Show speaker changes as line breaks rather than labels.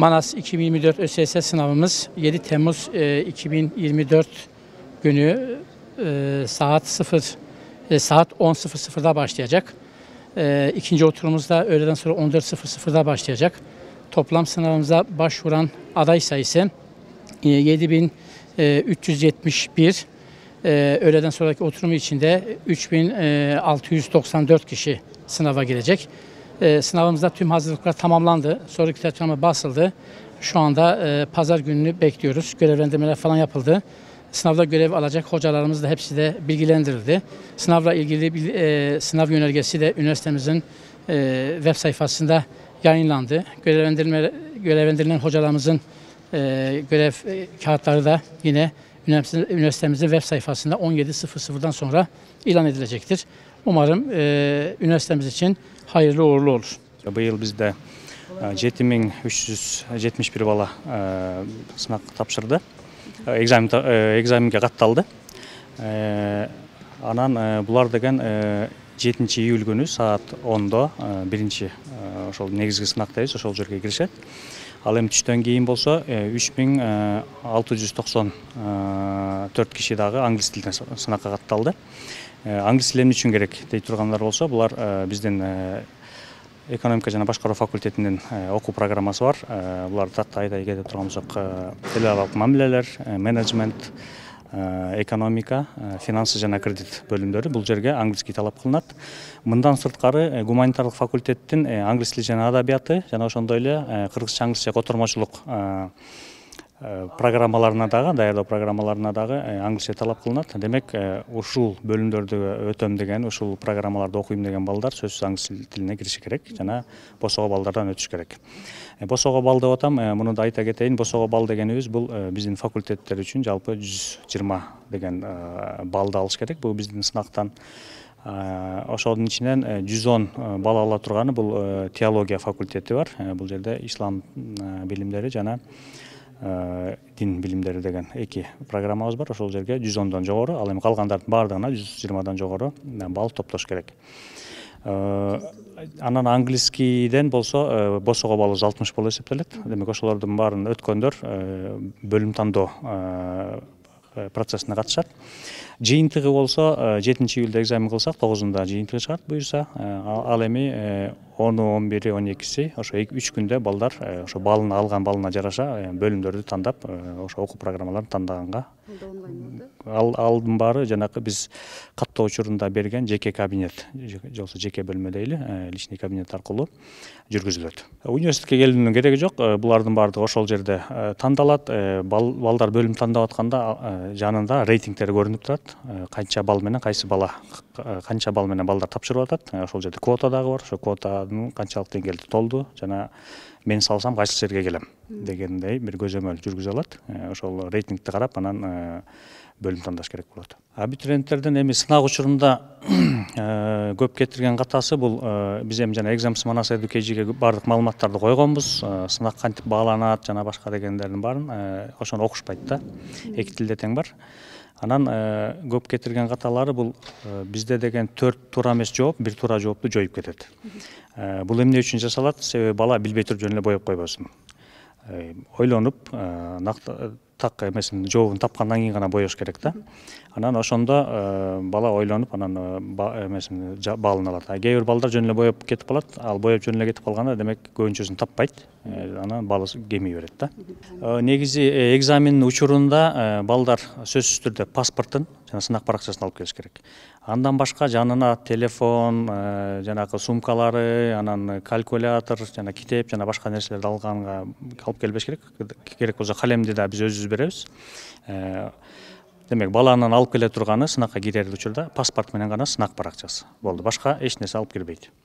Manas 2024 ÖSS sınavımız 7 Temmuz 2024 günü saat 10.00'da başlayacak. İkinci oturumumuz da öğleden sonra 14.00'da başlayacak. Toplam sınavımıza başvuran aday sayısı 7.371. Öğleden sonraki oturumu içinde 3.694 kişi sınava girecek. Sınavımızda tüm hazırlıklar tamamlandı. Soru kitapçılarına basıldı. Şu anda pazar gününü bekliyoruz. Görevlendirmeler falan yapıldı. Sınavda görev alacak hocalarımız da hepsi de bilgilendirildi. Sınavla ilgili sınav yönergesi de üniversitemizin web sayfasında yayınlandı. Görevlendirilen hocalarımızın görev kağıtları da yine üniversitemizin web sayfasında 17.00'dan sonra ilan edilecektir. Umarım üniversitemiz için hayırlı uğurlu olur.
Bu yıl bizde 7371 bala sınav tapşırdı. Egzaminге катталды. Анан булар деген 7 июль күнү саат 10'da биринчи ошол негизги сынактайбыз, ошол жерге киришет. Ал эми түштөн кийин болсо 3694 киши дагы англис тилинен сынакка катталды. Англис тили эмне үчүн керек дей тургандар болсо, булар биздин экономика жана башкаруу факультетинин окуу программасы бар. Буларды айта кетип турган болсок, телеаралык мамилелер, менеджмент, экономика, финансы жана кредит бөлүмдөрү бул жерге англиский талап кылынат. Мындан сырткары гуманитарлык факультеттин англис тили жана адабияты жана ошондой эле кыргызча аңгызча котормочулук программаларына дагы, даярдоо программаларына дагы англисче талап кылынат. Демек, ушул бөлүмдөрдү өтөм деген, ушул программаларды окуйм деген балдар сөзсүз англис тилине кириши керек жана босого балдардан өтүш керек. Босого бал деп атам, муну да айта кетейин. Босого бал дегенибиз бул биздин факультеттер үчүн жалпы 120 деген балды алыш керек. Бул биздин сынактан ошонун ичинен 110 бал ала турганы бул теология факультети бар. Бул жерде ислам билимдери жана дин билимдери деген эки программабыз бар. Ошол жерге 110дон жогору, ал эми калгандардын баардыгына 120дан жогору бал топтош керек. Анан англискийден болсо босого балыбыз 60 болуп эсептелет. Демек, ошолордун баарын өткөндөр бөлүм тандоо процессине катышат. Жыйынтыгы болсо 7 июлда экзамен кылсак, 9-да жыйынтыгы чыгат буюрса. Ал эми 10-у, 11-и, 12-си ошо 3 күндө балдар ошо балын алган балына жараша бөлүмдөрдү тандап, ошо окуу программаларын тандаганга. Алдын баары жанакы биз каттоо учурунда берген жеке кабинет, жолсо жеке бөлмө дейли, личный кабинет аркылуу жүргүзүлөт. Университетке келүүнүн кереги жок. Булардын баардыгы ошол жерде тандалат. Балдар бөлүм тандап атканда жанында рейтингтери көрүнүп турат. Канча бал менен кайсы бала канча бал менен балдар тапшырып атат. Ошол жерде квота дагы бар. Ошо квотанын канчалык деңгээлде толду жана мен салсам кайсы жерге келем дегендей бир көзөмөл жүргүзө алат. Ошол рейтингти карап, анан бөлүм тандаш керек болот. Абитуриенттердин эми сынак учурунда көп кетирген катасы бул биз эми жана Exams Manas Education'ге бардык маалыматтарды койгонбуз. Сынак кантип бааланат жана башка дегендердин баарын ошону окушпайт да. Эки тилде тең бар. Анан көп кетирген каталары бул бизде деген 4 туура эмес жооп, 1 туура жоопту жоюп кетет. Бул эмне үчүн жасалат? Себеби бала билбей туруп жөн эле боеп койбосун. Ойлонуп, так эмесин жообун тапкандан кийин гана боеш керек да. Анан ошондо бала ойлонуп, анан эмесин балын алат. Кээ бир балдар жөн эле боеп кетип калат. Ал боеп жөн эле кетип калганда, демек көбүнчөсүн таппайт. Анан балы кемий берет да. Негизи экзамен учурунда балдар сөзсүз түрдө паспортун жана сынак баракчасын алып келиш керек. Андан башка жанына телефон, жанагы сумкалары, анан калькулятор, жана китеп, жана башка нерселерди алганга алып келбеш керек. Керек болсо калемди да биз өзүбүз беребиз. Демек, баланын алып келе турганы сынакка кирер учурда паспорт менен гана сынак баракчасы болду. Башка эч нерсе алып келбейт.